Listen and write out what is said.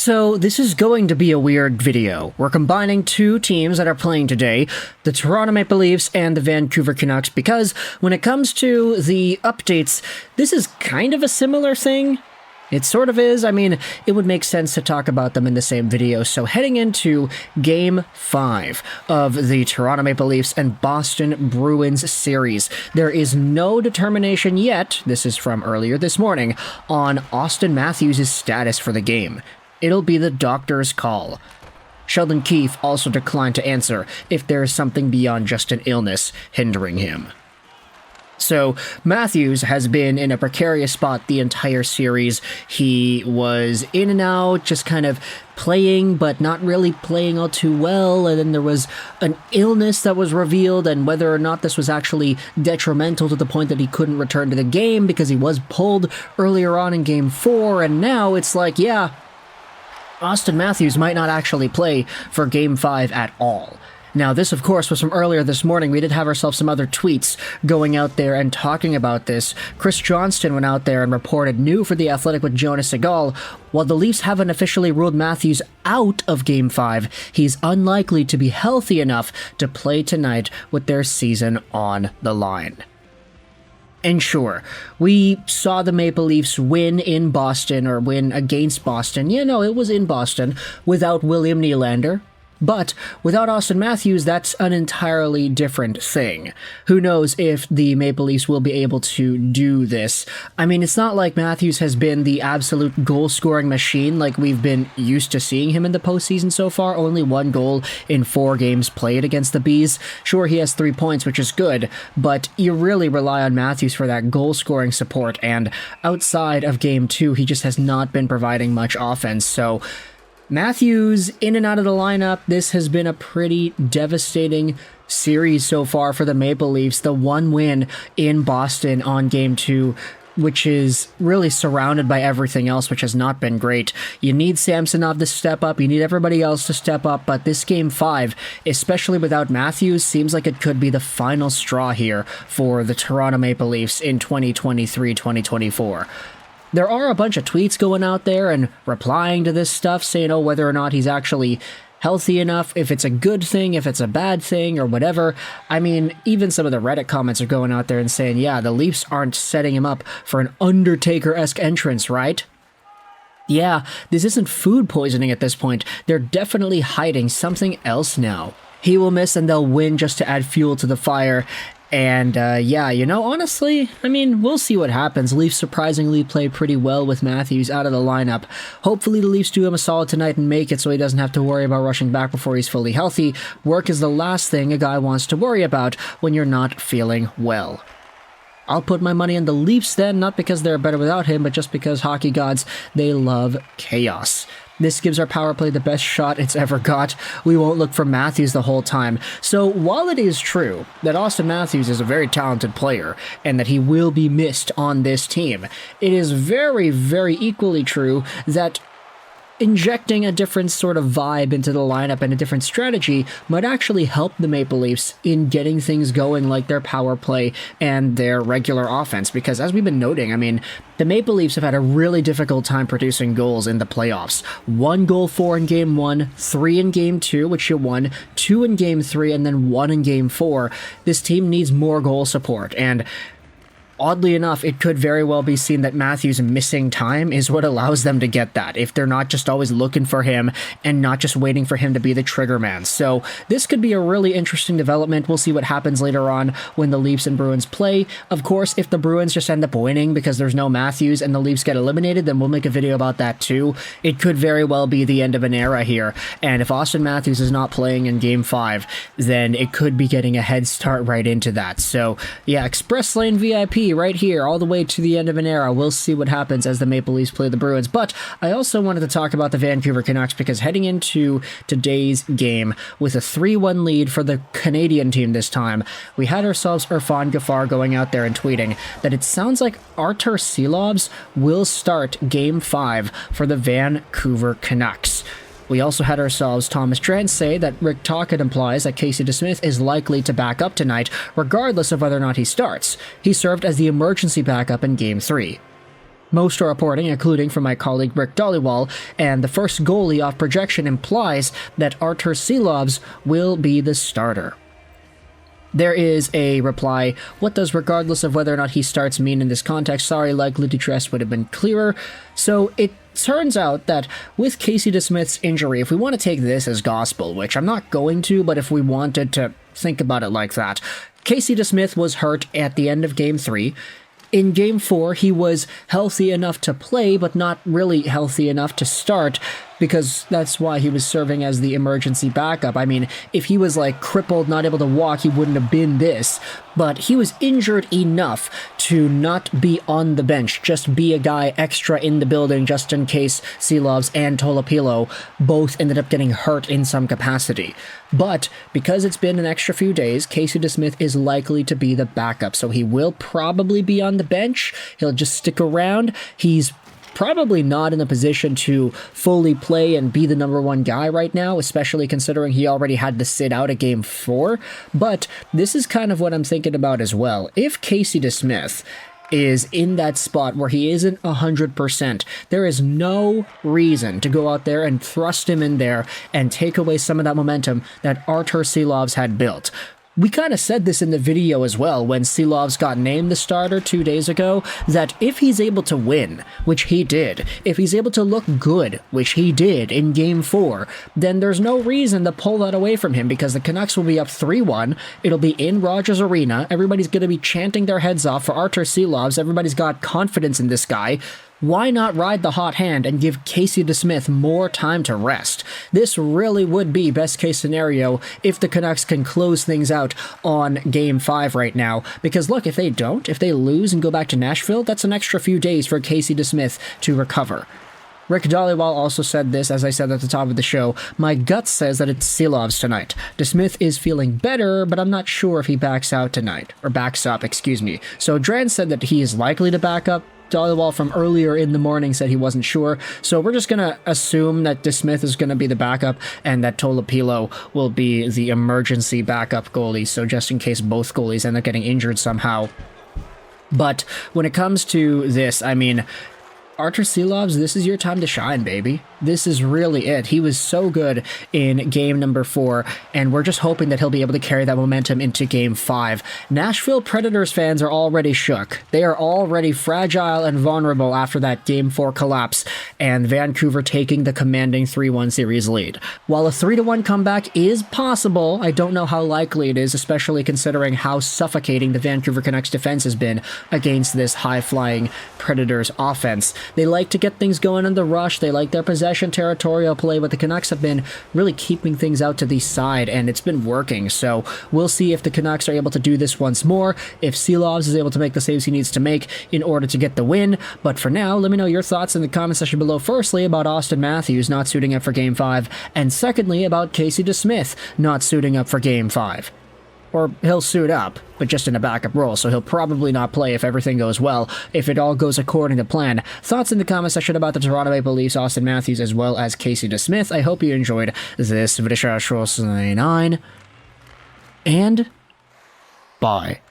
So this is going to be a weird video. We're combining two teams that are playing today, the Toronto Maple Leafs and the Vancouver Canucks, because when it comes to the updates, this is kind of a similar thing. It sort of is. I mean, it would make sense to talk about them in the same video. So heading into Game 5 of the Toronto Maple Leafs and Boston Bruins series, there is no determination yet, this is from earlier this morning, on Auston Matthews' status for the game. It'll be the doctor's call. Sheldon Keefe also declined to answer if there is something beyond just an illness hindering him. So, Matthews has been in a precarious spot the entire series. He was in and out, just kind of playing, but not really playing all too well, and then there was an illness that was revealed, and whether or not this was actually detrimental to the point that he couldn't return to the game because he was pulled earlier on in Game 4, and now it's like, yeah, Auston Matthews might not actually play for Game 5 at all. Now, this, of course, was from earlier this morning. We did have ourselves some other tweets going out there and talking about this. Chris Johnston went out there and reported new for The Athletic with Jonas Segal. While the Leafs haven't officially ruled Matthews out of Game 5, he's unlikely to be healthy enough to play tonight with their season on the line. And sure, we saw the Maple Leafs win in Boston, or win against Boston. Yeah, no, it was in Boston, without William Nylander. But without Auston Matthews, that's an entirely different thing. Who knows if the Maple Leafs will be able to do this. I mean, it's not like Matthews has been the absolute goal-scoring machine like we've been used to seeing him in the postseason so far. Only 1 goal in 4 games played against the Bees. Sure, he has 3 points, which is good, but you really rely on Matthews for that goal-scoring support, and outside of Game 2, he just has not been providing much offense, so Matthews in and out of the lineup. This has been a pretty devastating series so far for the Maple Leafs. The 1 win in Boston on Game 2, which is really surrounded by everything else, which has not been great. You need Samsonov to step up, you need everybody else to step up, but this Game 5, especially without Matthews, seems like it could be the final straw here for the Toronto Maple Leafs in 2023-2024. There are a bunch of tweets going out there and replying to this stuff, saying, oh, whether or not he's actually healthy enough, if it's a good thing, if it's a bad thing, or whatever. I mean, even some of the Reddit comments are going out there and saying, yeah, the Leafs aren't setting him up for an Undertaker-esque entrance, right? Yeah, this isn't food poisoning at this point. They're definitely hiding something else now. He will miss and they'll win just to add fuel to the fire. And, yeah, you know, honestly, I mean, we'll see what happens. Leafs surprisingly play pretty well with Matthews out of the lineup. Hopefully the Leafs do him a solid tonight and make it so he doesn't have to worry about rushing back before he's fully healthy. Work is the last thing a guy wants to worry about when you're not feeling well. I'll put my money on the Leafs then, not because they're better without him, but just because hockey gods, they love chaos. This gives our power play the best shot it's ever got. We won't look for Matthews the whole time. So while it is true that Auston Matthews is a very talented player and that he will be missed on this team, it is very, very equally true that injecting a different sort of vibe into the lineup and a different strategy might actually help the Maple Leafs in getting things going like their power play and their regular offense. Because as we've been noting, I mean, the Maple Leafs have had a really difficult time producing goals in the playoffs. 1 goal for in Game 1, 3 in Game 2, which you won, 2 in Game 3, and then 1 in Game 4. This team needs more goal support, and oddly enough, it could very well be seen that Matthews missing time is what allows them to get that, if they're not just always looking for him and not just waiting for him to be the trigger man. So this could be a really interesting development. We'll see what happens later on when the Leafs and Bruins play. Of course, if the Bruins just end up winning because there's no Matthews and the Leafs get eliminated, then we'll make a video about that too. It could very well be the end of an era here, and if Auston Matthews is not playing in Game 5, then it could be getting a head start right into that. So yeah, Express Lane VIP right here, all the way to the end of an era. We'll see what happens as the Maple Leafs play the Bruins. But I also wanted to talk about the Vancouver Canucks, because heading into today's game with a 3-1 lead for the Canadian team this time, we had ourselves Irfan Gaffar going out there and tweeting that it sounds like Arturs Silovs will start Game 5 for the Vancouver Canucks. We also had ourselves Thomas Trent say that Rick Tocchet implies that Casey DeSmith is likely to back up tonight, regardless of whether or not he starts. He served as the emergency backup in Game 3. Most are reporting, including from my colleague Rick Dalibor, and the first goalie off projection implies that Arturs Silovs will be the starter. There is a reply, what does regardless of whether or not he starts mean in this context? Sorry, likely to dress would have been clearer. So it turns out that with Casey DeSmith's injury, if we want to take this as gospel, which I'm not going to, but if we wanted to think about it like that, Casey DeSmith was hurt at the end of Game 3. In Game 4, he was healthy enough to play, but not really healthy enough to start, because that's why he was serving as the emergency backup. I mean, if he was, like, crippled, not able to walk, he wouldn't have been this. But he was injured enough to not be on the bench, just be a guy extra in the building just in case Silovs and Tolopilo both ended up getting hurt in some capacity. But because it's been an extra few days, Casey DeSmith is likely to be the backup, so he will probably be on the bench. He'll just stick around. He's probably not in a position to fully play and be the number one guy right now, especially considering he already had to sit out a Game 4. But this is kind of what I'm thinking about as well. If Casey DeSmith is in that spot where he isn't 100%, there is no reason to go out there and thrust him in there and take away some of that momentum that Arturs Silovs had built. We kind of said this in the video as well when Silovs got named the starter 2 days ago, that if he's able to win, which he did, if he's able to look good, which he did in Game 4, then there's no reason to pull that away from him, because the Canucks will be up 3-1, it'll be in Rogers Arena, everybody's going to be chanting their heads off for Arturs Silovs, everybody's got confidence in this guy. Why not ride the hot hand and give Casey DeSmith more time to rest? This really would be best case scenario if the Canucks can close things out on Game 5 right now. Because look, if they don't, if they lose and go back to Nashville, that's an extra few days for Casey DeSmith to recover. Rick Dalibor also said this, as I said at the top of the show, my gut says that it's Silovs tonight. DeSmith is feeling better, but I'm not sure if he backs out tonight. Or backs up, excuse me. So Dran said that he is likely to back up. Dalibor from earlier in the morning said he wasn't sure, so we're just going to assume that DeSmith is going to be the backup and that Tolopilo will be the emergency backup goalie, so just in case both goalies end up getting injured somehow. But when it comes to this, I mean, Arturs Silovs, this is your time to shine, baby. This is really it. He was so good in game number 4, and we're just hoping that he'll be able to carry that momentum into game 5. Nashville Predators fans are already shook. They are already fragile and vulnerable after that game 4 collapse, and Vancouver taking the commanding 3-1 series lead. While a 3-1 comeback is possible, I don't know how likely it is, especially considering how suffocating the Vancouver Canucks defense has been against this high-flying Predators offense. They like to get things going in the rush. They like their possession territorial play, but the Canucks have been really keeping things out to the side, and it's been working. So we'll see if the Canucks are able to do this once more, if Silovs is able to make the saves he needs to make in order to get the win. But for now, let me know your thoughts in the comment section below. Firstly, about Auston Matthews not suiting up for Game 5, and secondly, about Casey DeSmith not suiting up for Game 5. Or he'll suit up, but just in a backup role, so he'll probably not play if everything goes well, if it all goes according to plan. Thoughts in the comment section about the Toronto Maple Leafs, Auston Matthews, as well as Casey DeSmith. I hope you enjoyed this video, and bye.